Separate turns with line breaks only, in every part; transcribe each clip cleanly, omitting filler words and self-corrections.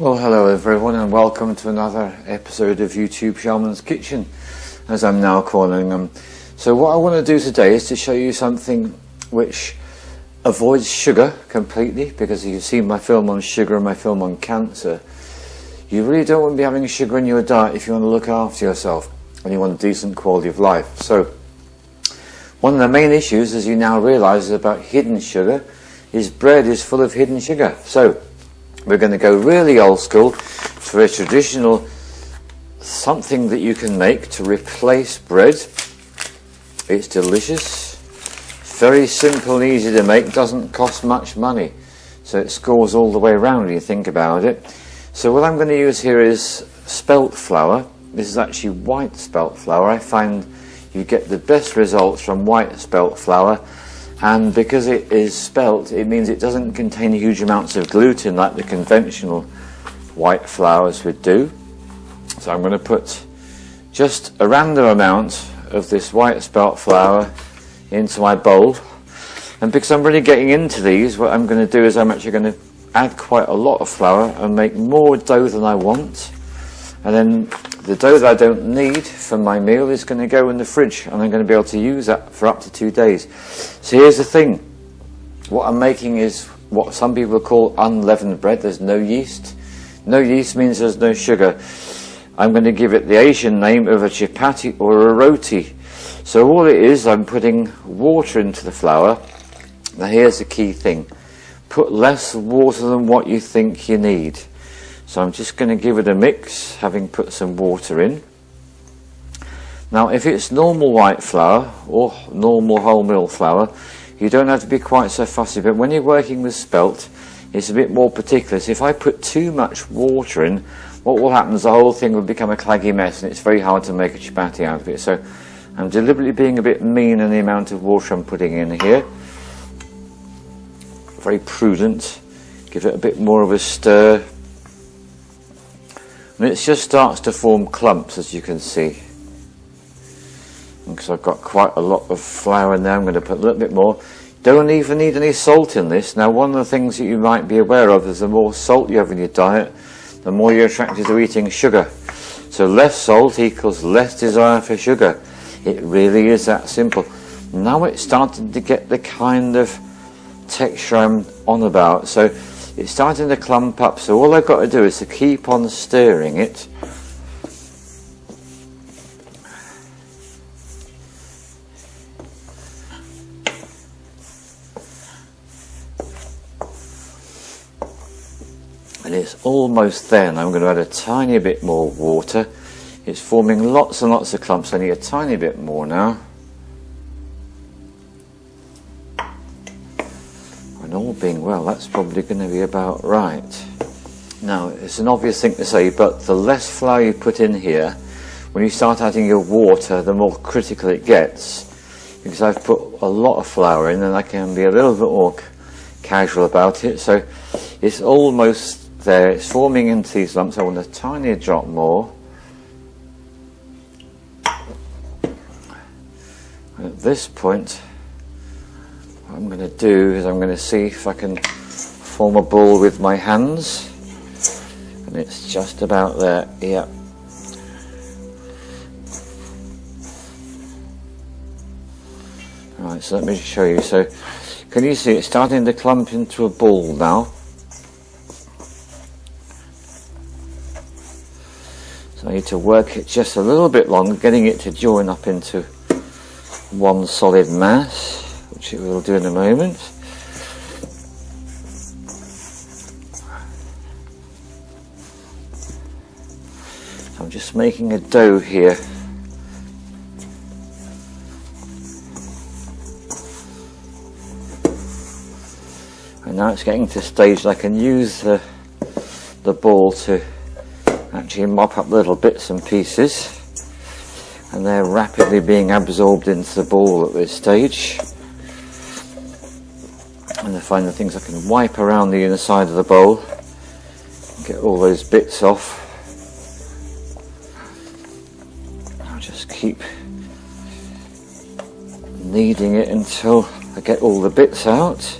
Well, hello everyone and welcome to another episode of YouTube Shaman's Kitchen, as I'm now calling them. So what I want to do today is to show you something which avoids sugar completely, because you've seen my film on sugar and my film on cancer. You really don't want to be having sugar in your diet if you want to look after yourself and you want a decent quality of life. So one of the main issues, as you now realise, about hidden sugar is bread is full of hidden sugar. So we're going to go really old school for a traditional something that you can make to replace bread. It's delicious, very simple and easy to make, doesn't cost much money, so it scores all the way around when you think about it. So what I'm going to use here is spelt flour. This is actually white spelt flour. I find you get the best results from white spelt flour. And because it is spelt, it means it doesn't contain huge amounts of gluten like the conventional white flours would do. So I'm going to put just a random amount of this white spelt flour into my bowl. And because I'm really getting into these, what I'm going to do is I'm actually going to add quite a lot of flour and make more dough than I want. And then the dough that I don't need for my meal is going to go in the fridge, and I'm going to be able to use that for up to 2 days. So here's the thing. What I'm making is what some people call unleavened bread. There's no yeast. No yeast means there's no sugar. I'm going to give it the Asian name of a chapati or a roti. So all it is, I'm putting water into the flour. Now here's the key thing. Put less water than what you think you need. So I'm just going to give it a mix, having put some water in. Now if it's normal white flour or normal wholemeal flour, you don't have to be quite so fussy, but when you're working with spelt, it's a bit more particular. So if I put too much water in, what will happen is the whole thing will become a claggy mess, and it's very hard to make a chapati out of it. So I'm deliberately being a bit mean in the amount of water I'm putting in here. Very prudent. Give it a bit more of a stir. And it just starts to form clumps, as you can see. Because I've got quite a lot of flour in there, I'm going to put a little bit more. Don't even need any salt in this. Now one of the things that you might be aware of is the more salt you have in your diet, the more you're attracted to eating sugar. So less salt equals less desire for sugar. It really is that simple. Now it's starting to get the kind of texture I'm on about. So it's starting to clump up, so all I've got to do is to keep on stirring it. And it's almost there. Now I'm going to add a tiny bit more water. It's forming lots and lots of clumps. I need a tiny bit more now. And all being well, that's probably going to be about right. Now, it's an obvious thing to say, but the less flour you put in here, when you start adding your water, the more critical it gets. Because I've put a lot of flour in, and I can be a little bit more casual about it. So it's almost there. It's forming into these lumps. I want a tiny drop more. And at this point, what I'm going to do is I'm going to see if I can form a ball with my hands, and it's just about there. Yeah. Right, so let me show you. So can you see it's starting to clump into a ball now? So I need to work it just a little bit longer, getting it to join up into one solid mass, which it will do in a moment. I'm just making a dough here. And now it's getting to a stage that I can use the ball to actually mop up little bits and pieces. And they're rapidly being absorbed into the ball at this stage. And I find the things I can wipe around the inner side of the bowl, get all those bits off. I'll just keep kneading it until I get all the bits out.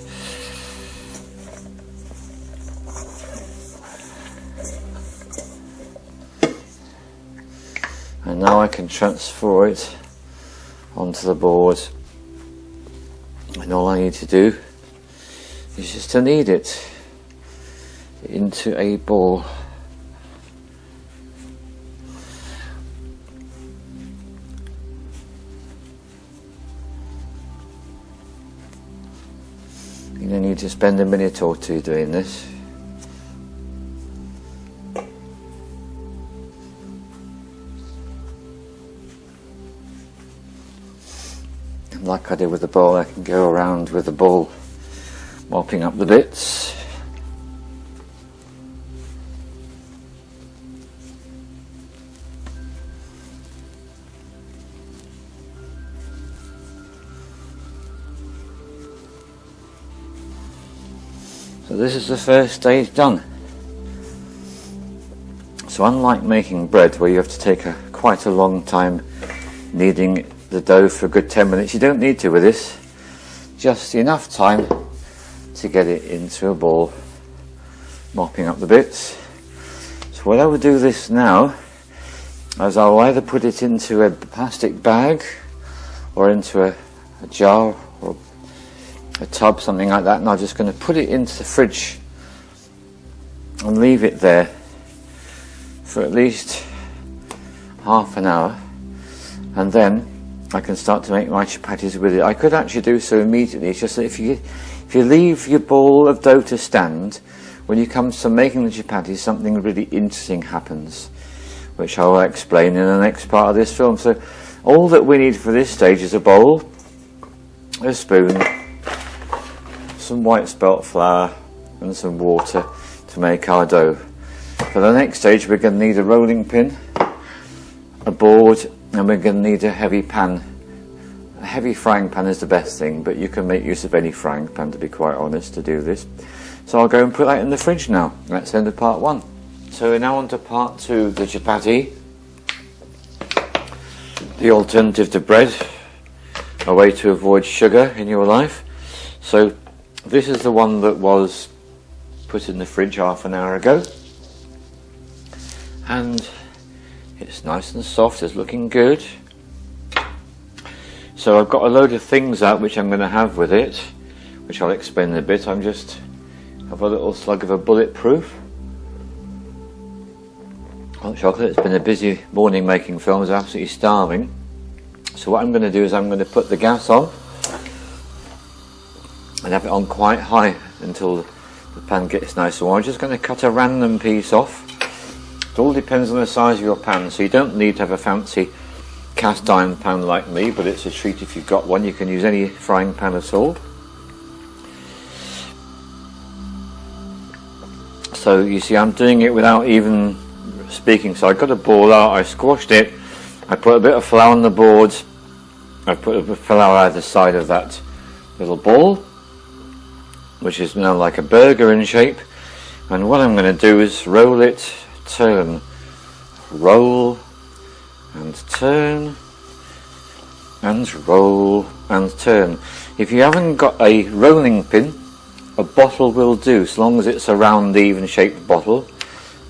And now I can transfer it onto the board, and all I need to do is just to knead it into a ball. You don't need to spend a minute or two doing this. And like I did with the bowl, I can go around with the bowl, mopping up the bits. So this is the first stage done. So unlike making bread, where you have to take quite a long time kneading the dough for a good 10 minutes, you don't need to with this. Just enough time to get it into a ball, mopping up the bits. So what I will do this now is I'll either put it into a plastic bag or into a jar or a tub, something like that, and I'm just going to put it into the fridge and leave it there for at least half an hour, and then I can start to make my chapatis with it. I could actually do so immediately. It's just that if you leave your ball of dough to stand, when you come to making the chapatis, something really interesting happens, which I will explain in the next part of this film. So all that we need for this stage is a bowl, a spoon, some white spelt flour and some water to make our dough. For the next stage we're going to need a rolling pin, a board, and we're going to need a heavy pan. A heavy frying pan is the best thing, but you can make use of any frying pan, to be quite honest, to do this. So I'll go and put that in the fridge now. That's the end of part one. So we're now on to part two, the chapati, the alternative to bread, a way to avoid sugar in your life. So this is the one that was put in the fridge half an hour ago, and it's nice and soft, it's looking good. So I've got a load of things out which I'm going to have with it, which I'll explain in a bit. I'm just have a little slug of a bulletproof hot chocolate. It's been a busy morning making films, absolutely starving. So what I'm going to do is I'm going to put the gas on and have it on quite high until the pan gets nice and warm. I'm just going to cut a random piece off. It all depends on the size of your pan, so you don't need to have a fancy cast iron pan like me, but it's a treat if you've got one. You can use any frying pan at all. So you see I'm doing it without even speaking. So I got a ball out, I squashed it, I put a bit of flour on the board, I put a bit of flour either side of that little ball, which is now like a burger in shape, and what I'm going to do is roll it, turn, roll and turn and roll and turn. If you haven't got a rolling pin, a bottle will do, as long as it's a round even shaped bottle.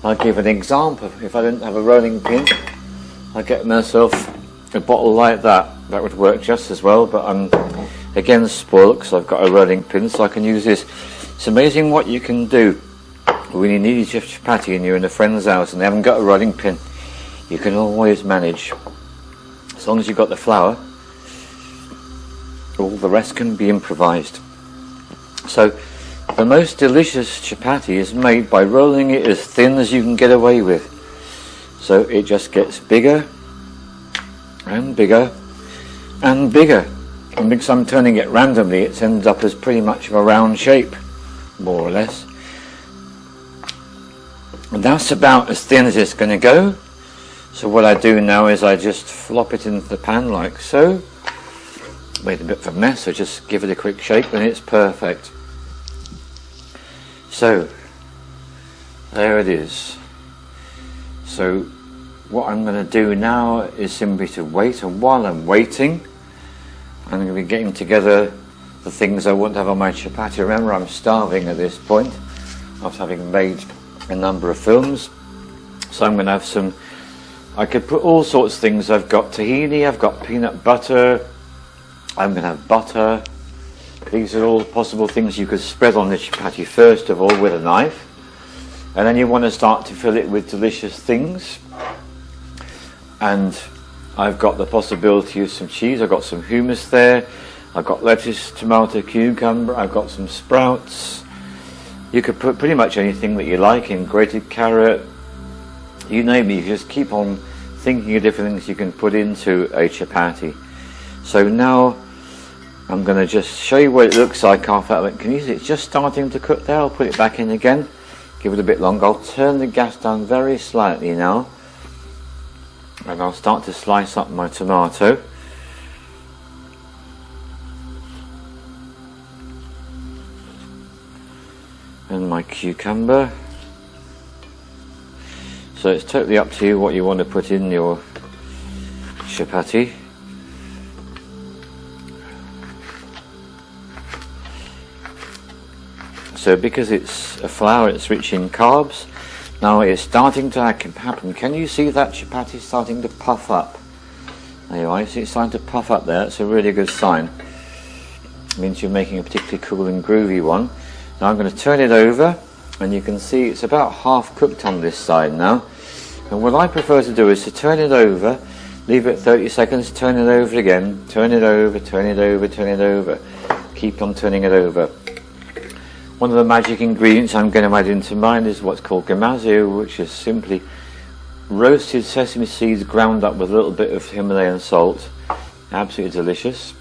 I'll give an example. If I didn't have a rolling pin, I'd get myself a bottle like that. That would work just as well, but I'm again spoiled because I've got a rolling pin, so I can use this. It's amazing what you can do when you need your chapati and you're in a friend's house and they haven't got a rolling pin. You can always manage. As long as you've got the flour, all the rest can be improvised. So the most delicious chapati is made by rolling it as thin as you can get away with. So it just gets bigger and bigger and bigger. And because I'm turning it randomly, it ends up as pretty much of a round shape, more or less. And that's about as thin as it's going to go. So what I do now is I just flop it into the pan like so. Made a bit of a mess, so just give it a quick shake and it's perfect. So there it is. So what I'm going to do now is simply to wait, and while I'm waiting I'm going to be getting together the things I want to have on my chapati. Remember, I'm starving at this point after having made a number of films, so I'm going to have some I could put all sorts of things. I've got tahini, I've got peanut butter, I'm going to have butter. These are all possible things you could spread on the chapati first of all with a knife. And then you want to start to fill it with delicious things. And I've got the possibility of some cheese. I've got some hummus there. I've got lettuce, tomato, cucumber. I've got some sprouts. You could put pretty much anything that you like in, grated carrot. You name it. You just keep on thinking of different things you can put into a chapati. So now I'm going to just show you what it looks like after that. Can you see it's just starting to cook there? I'll put it back in again. Give it a bit longer. I'll turn the gas down very slightly now. And I'll start to slice up my tomato. And my cucumber. So it's totally up to you what you want to put in your chapati. So because it's a flour, it's rich in carbs. Now it's starting to happen. Can you see that chapati starting to puff up? There you are. You see it's starting to puff up there. That's a really good sign. It means you're making a particularly cool and groovy one. Now I'm going to turn it over, and you can see it's about half cooked on this side now. And what I prefer to do is to turn it over, leave it 30 seconds, turn it over again, turn it over, turn it over, turn it over. Keep on turning it over. One of the magic ingredients I'm going to add into mine is what's called gamasio, which is simply roasted sesame seeds ground up with a little bit of Himalayan salt. Absolutely delicious.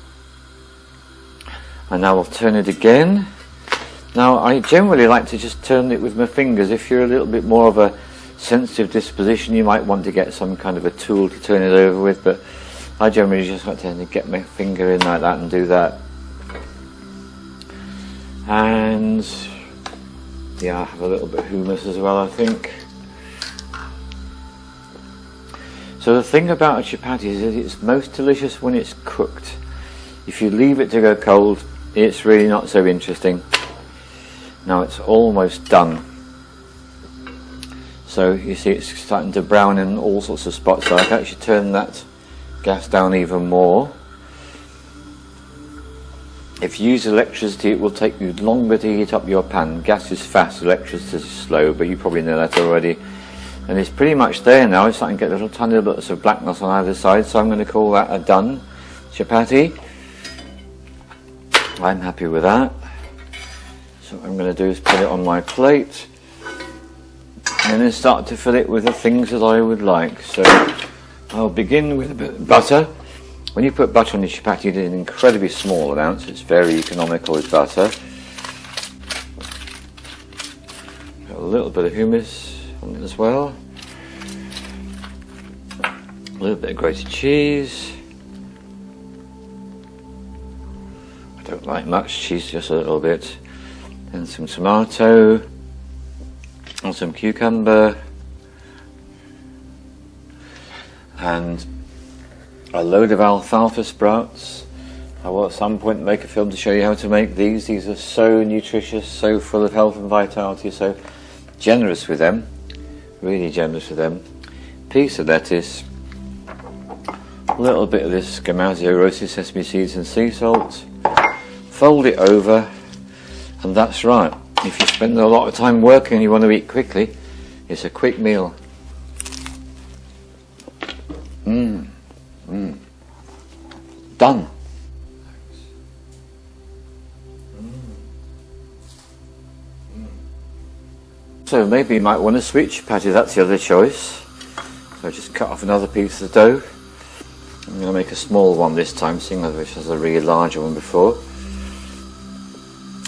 And now I'll turn it again. Now I generally like to just turn it with my fingers. If you're a little bit more of a sensitive disposition, you might want to get some kind of a tool to turn it over with, but I generally just like to get my finger in like that and do that. And yeah, I have a little bit of hummus as well, I think. So the thing about a chapati is that it's most delicious when it's cooked. If you leave it to go cold, it's really not so interesting. Now it's almost done. So you see it's starting to brown in all sorts of spots, so I can actually turn that gas down even more. If you use electricity, it will take you longer to heat up your pan. Gas is fast, electricity is slow, but you probably know that already. And it's pretty much there now. It's starting to get little tiny bits of blackness on either side, so I'm going to call that a done chapati. I'm happy with that. So what I'm going to do is put it on my plate and then start to fill it with the things that I would like. So I'll begin with a bit of butter. When you put butter on your chapati, you do an incredibly small amount, so it's very economical with butter. Got a little bit of hummus on it as well. A little bit of grated cheese. I don't like much cheese, just a little bit. And some tomato. And some cucumber. And a load of alfalfa sprouts. I will at some point make a film to show you how to make these. These are so nutritious, so full of health and vitality, so generous with them. Really generous with them. Piece of lettuce. A little bit of this gamasio, roasted sesame seeds and sea salt. Fold it over, and that's right. If you spend a lot of time working and you want to eat quickly, it's a quick meal. Done. So maybe you might want a sweet chapati, that's the other choice. So just cut off another piece of dough. I'm going to make a small one this time, seeing as this has a really large one before.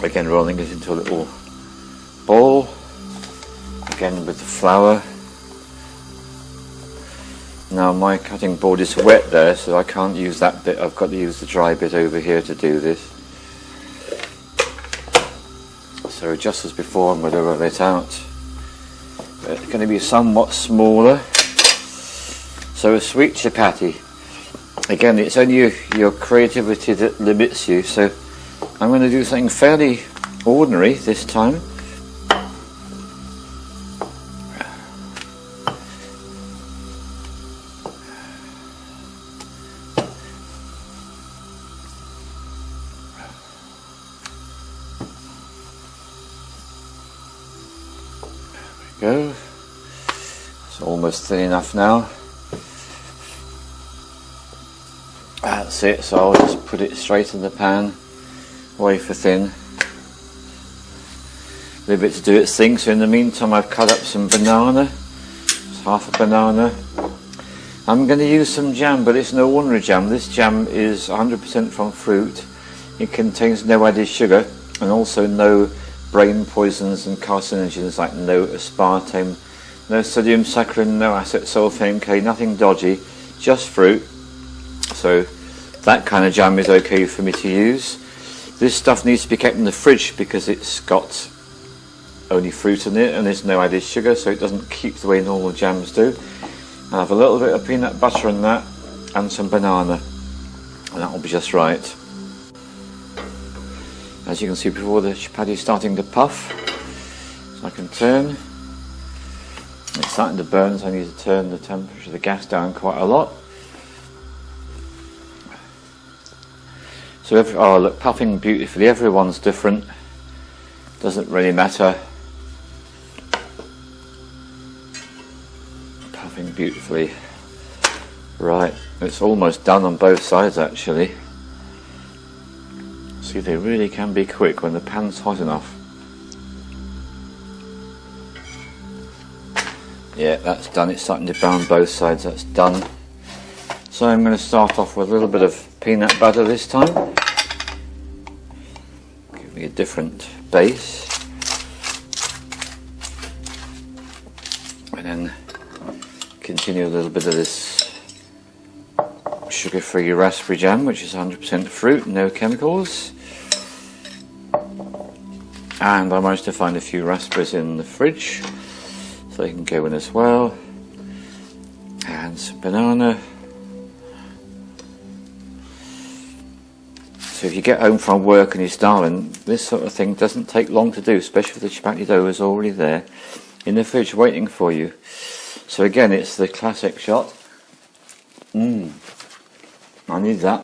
Again, rolling it into a little ball. Again with the flour. Now my cutting board is wet there, so I can't use that bit. I've got to use the dry bit over here to do this. So just as before, I'm going to roll it out. But it's going to be somewhat smaller. So a sweet chapati. Again, it's only your creativity that limits you. So I'm going to do something fairly ordinary this time. go. It's almost thin enough now. That's it, so I'll just put it straight in the pan, wafer thin. Leave it to do its thing. So in the meantime I've cut up some banana. It's half a banana. I'm going to use some jam, but it's no ordinary jam. This jam is 100% from fruit. It contains no added sugar and also no brain poisons and carcinogens like no aspartame, no sodium saccharin, no acetylsulfame K, nothing dodgy, just fruit. So that kind of jam is okay for me to use. This stuff needs to be kept in the fridge because it's got only fruit in it and there's no added sugar, so it doesn't keep the way normal jams do. I'll have a little bit of peanut butter in that and some banana, and that will be just right. As you can see before, the chapati is starting to puff, so I can turn. It's starting to burn, so I need to turn the temperature of the gas down quite a lot. So oh look, puffing beautifully. Everyone's different, doesn't really matter. Puffing beautifully. Right, it's almost done on both sides actually. See, they really can be quick when the pan's hot enough. Yeah, that's done. It's starting to brown both sides. That's done. So I'm going to start off with a little bit of peanut butter this time. Give me a different base. And then continue a little bit of this sugar-free raspberry jam, which is 100% fruit, no chemicals. And I managed to find a few raspberries in the fridge, so they can go in as well. And some banana. So if you get home from work and you're starving, this sort of thing doesn't take long to do, especially if the chapati dough is already there in the fridge waiting for you. So again, it's the classic shot. I need that.